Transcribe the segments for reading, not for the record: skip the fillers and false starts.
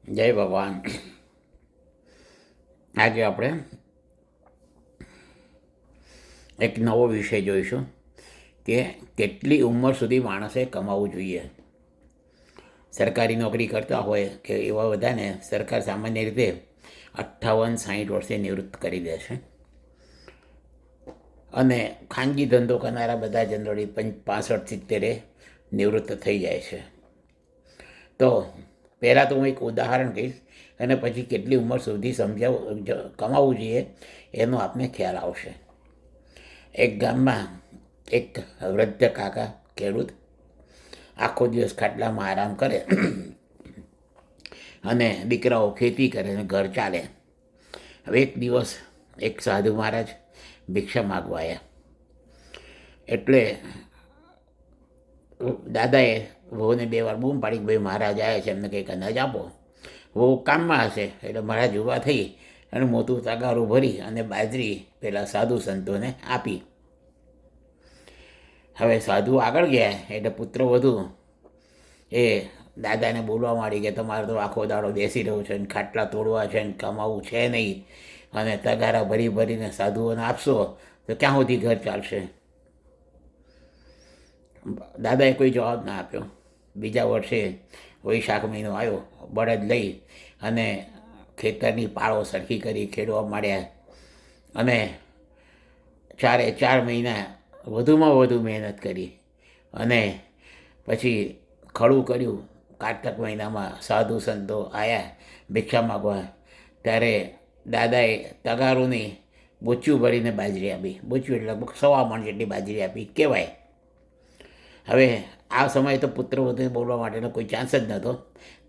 જય ભગવાન. આજે આપણે એક નવો વિષય જોઈશું કે કેટલી ઉંમર સુધી માણસે કમાવવું જોઈએ. સરકારી નોકરી કરતા હોય કે એવા બધાને સરકાર સામાન્ય રીતે 58-60 વર્ષે નિવૃત્ત કરી દે છે, અને ખાનગી ધંધો કરનારા બધા જનરલી 65-70 નિવૃત્ત થઈ જાય છે. તો પહેલાં તો હું એક ઉદાહરણ કહીશ અને પછી કેટલી ઉંમર સુધી કમાવવું જોઈએ એનો આપને ખ્યાલ આવશે. એક ગામમાં એક વૃદ્ધ કાકા ખેડૂત આખો દિવસ ખાટલામાં આરામ કરે અને દીકરાઓ ખેતી કરે અને ઘર ચાલે. હવે એક દિવસ એક સાધુ મહારાજ ભિક્ષા માગવા આવ્યા. એટલે દાદાએ વહુને 2 વાર બૂમ પાડી, ભાઈ મહારાજ આવ્યા છે, એમને કંઈક અનાજ આપો. વહુ કામમાં હશે એટલે મહારાજ ઊભા થઈ અને મોટું તગારું ભરી અને બાજરી પેલા સાધુ સંતોને આપી. હવે સાધુ આગળ ગયા એટલે પુત્ર વધુ એ દાદાને બોલવા માંડી કે તમારે તો આખો દાડો બેસી રહ્યો છે ને ખાટલા તોડવા છે ને કમાવું છે નહીં, અને તગારા ભરી ભરીને સાધુઓને આપશો તો ક્યાં સુધી ઘર ચાલશે. દાદાએ કોઈ જવાબ ના આપ્યો. બીજા વર્ષે વૈશાખ મહિનો આવ્યો, બળદ લઈ અને ખેતરની પાળો સરખી કરી ખેડવા માંડ્યા, અને 4 મહિના વધુમાં વધુ મહેનત કરી અને પછી ખડું કર્યું. કારતક મહિનામાં સાધુ સંતો આવ્યા ભિક્ષા માગવા, ત્યારે દાદાએ તગારોની બોચિયું ભરીને બાજરી આપી. બોચિયું એટલે 1.25 મણ જેટલી બાજરી આપી કહેવાય. હવે આ સમયે તો પુત્ર વધુને બોલવા માટેનો કોઈ ચાન્સ જ નહોતો,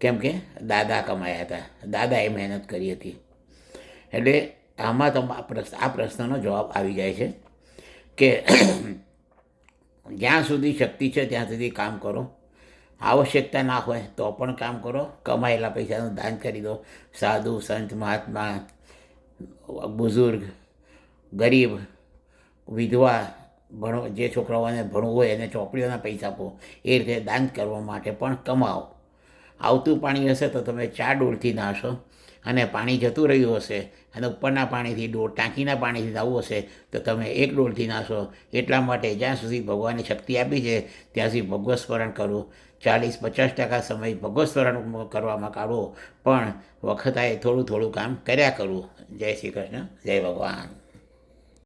કેમ કે દાદા કમાયા હતા, દાદાએ મહેનત કરી હતી. એટલે આમાં તો આ પ્રશ્નનો જવાબ આવી જાય છે કે જ્યાં સુધી શક્તિ છે ત્યાં સુધી કામ કરો. આવશ્યકતા ના હોય તો પણ કામ કરો. કમાયેલા પૈસાનું દાન કરી દો. સાધુ સંત મહાત્મા, બુઝુર્ગ, ગરીબ, વિધવા, જે છોકરાઓને ભણવું હોય એને ચોપડીઓના પૈસા આપો. એ રીતે દાન કરવા માટે પણ કમાઓ. આવતું પાણી હશે તો તમે 4 ડોલથી નાશો, અને પાણી જતું રહ્યું હશે અને ઉપરના પાણીથી ટાંકીના પાણીથી આવવું હશે તો તમે 1 ડોલથી નાશો. એટલા માટે જ્યાં સુધી ભગવાનની શક્તિ આપી છે ત્યાં સુધી ભગવત સ્મરણ કરવું. 40-50% સમય ભગવત સ્મરણ કરવામાં કાઢવો, પણ વખતાએ થોડું કામ કર્યા કરવું. જય શ્રી કૃષ્ણ, જય ભગવાન.